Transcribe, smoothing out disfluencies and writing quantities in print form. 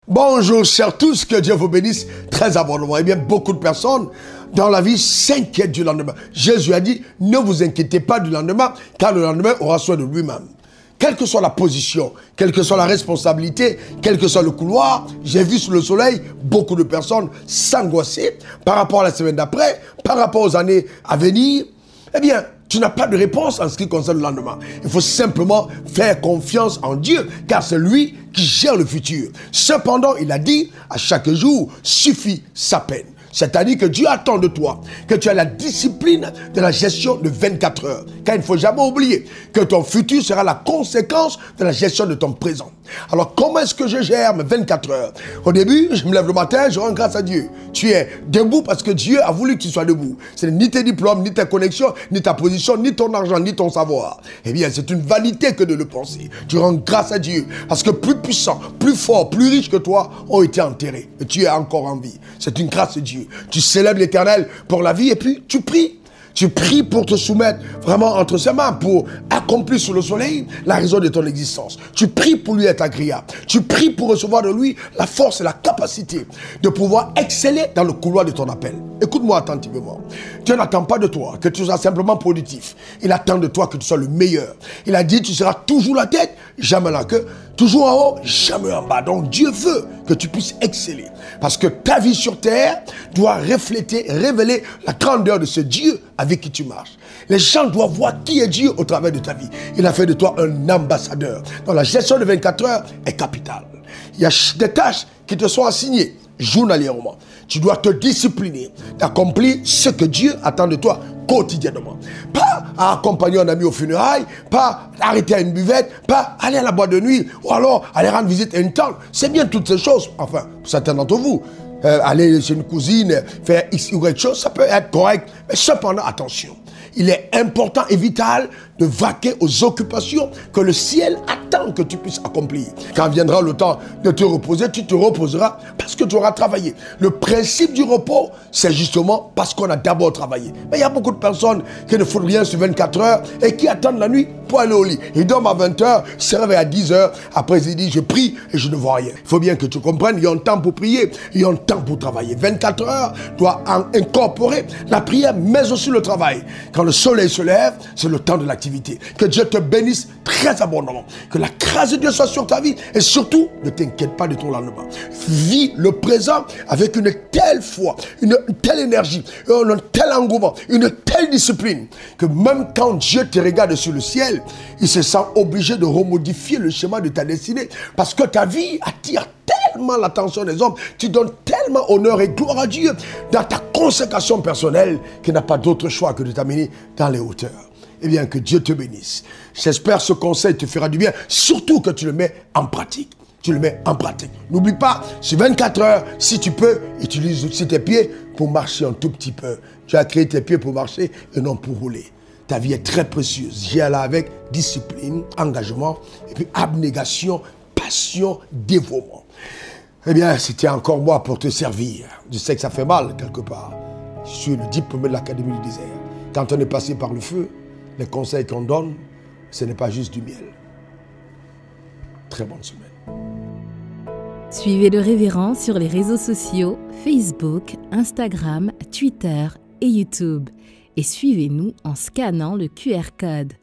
Bonjour chers tous, que Dieu vous bénisse très abondamment. Eh bien, beaucoup de personnes dans la vie s'inquiètent du lendemain. Jésus a dit, ne vous inquiétez pas du lendemain, car le lendemain aura soin de lui-même. Quelle que soit la position, quelle que soit la responsabilité, quel que soit le couloir, j'ai vu sous le soleil beaucoup de personnes s'angoisser par rapport à la semaine d'après, par rapport aux années à venir. Eh bien, tu n'as pas de réponse en ce qui concerne le lendemain. Il faut simplement faire confiance en Dieu, car c'est lui qui gère le futur. Cependant, il a dit, à chaque jour suffit sa peine. C'est-à-dire que Dieu attend de toi que tu aies la discipline de la gestion de 24 heures. Car il ne faut jamais oublier que ton futur sera la conséquence de la gestion de ton présent. Alors, comment est-ce que je gère mes 24 heures? Au début, je me lève le matin, je rends grâce à Dieu. Tu es debout parce que Dieu a voulu que tu sois debout. Ce n'est ni tes diplômes, ni tes connexions, ni ta position, ni ton argent, ni ton savoir. Eh bien, c'est une vanité que de le penser. Tu rends grâce à Dieu parce que plus puissants, plus forts, plus riches que toi ont été enterrés. Et tu es encore en vie. C'est une grâce de Dieu. Tu célèbres l'Éternel pour la vie et puis tu pries. Tu pries pour te soumettre vraiment entre ses mains, pour accomplir sous le soleil la raison de ton existence. Tu pries pour lui être agréable. Tu pries pour recevoir de lui la force et la capacité de pouvoir exceller dans le couloir de ton appel. Écoute-moi attentivement. Dieu n'attend pas de toi que tu sois simplement productif. Il attend de toi que tu sois le meilleur. Il a dit, tu seras toujours la tête, jamais la queue, toujours en haut, jamais en bas. Donc Dieu veut que tu puisses exceller. Parce que ta vie sur terre doit refléter, révéler la grandeur de ce Dieu avec qui tu marches. Les gens doivent voir qui est Dieu au travers de ta vie. Il a fait de toi un ambassadeur. Donc la gestion de 24 heures est capitale. Il y a des tâches qui te sont assignées journalièrement. Tu dois te discipliner d'accomplir ce que Dieu attend de toi quotidiennement. Pas à accompagner un ami au funérailles, pas arrêter à une buvette, pas aller à la boîte de nuit, ou alors aller rendre visite à une tante. C'est bien toutes ces choses, enfin, pour certains d'entre vous. Aller chez une cousine, faire X, Y chose, ça peut être correct. Mais cependant, attention. Il est important et vital de vaquer aux occupations que le ciel attend que tu puisses accomplir. Quand viendra le temps de te reposer, tu te reposeras parce que tu auras travaillé. Le principe du repos, c'est justement parce qu'on a d'abord travaillé. Mais il y a beaucoup de personnes qui ne font rien sur 24 heures et qui attendent la nuit pour aller au lit. Ils dorment à 20 heures, se réveillent à 10 heures. Après, ils disent, je prie et je ne vois rien. Il faut bien que tu comprennes, il y a un temps pour prier, il y a un temps pour travailler. 24 heures doit incorporer la prière, mais aussi le travail. Quand le soleil se lève, c'est le temps de l'activité. Que Dieu te bénisse très abondamment. Que la grâce de Dieu soit sur ta vie. Et surtout, ne t'inquiète pas de ton lendemain. Vis le présent avec une telle foi, une telle énergie, un tel engouement, une telle discipline, que même quand Dieu te regarde sur le ciel, il se sent obligé de remodifier le schéma de ta destinée. Parce que ta vie attire tellement l'attention des hommes, tu donnes tellement honneur et gloire à Dieu dans ta consécration personnelle qu'il n'a pas d'autre choix que de t'amener dans les hauteurs. Eh bien, que Dieu te bénisse. J'espère que ce conseil te fera du bien, surtout que tu le mets en pratique. Tu le mets en pratique. N'oublie pas, sur 24 heures, si tu peux, utilise aussi tes pieds pour marcher un tout petit peu. Tu as créé tes pieds pour marcher et non pour rouler. Ta vie est très précieuse. J'y allais avec discipline, engagement, et puis abnégation, passion, dévouement. Eh bien, c'était encore moi pour te servir. Je sais que ça fait mal quelque part. Je suis le diplômé de l'Académie du désert. Quand on est passé par le feu, les conseils qu'on donne, ce n'est pas juste du miel. Très bonne semaine. Suivez le révérend sur les réseaux sociaux, Facebook, Instagram, Twitter et YouTube. Et suivez-nous en scannant le QR code.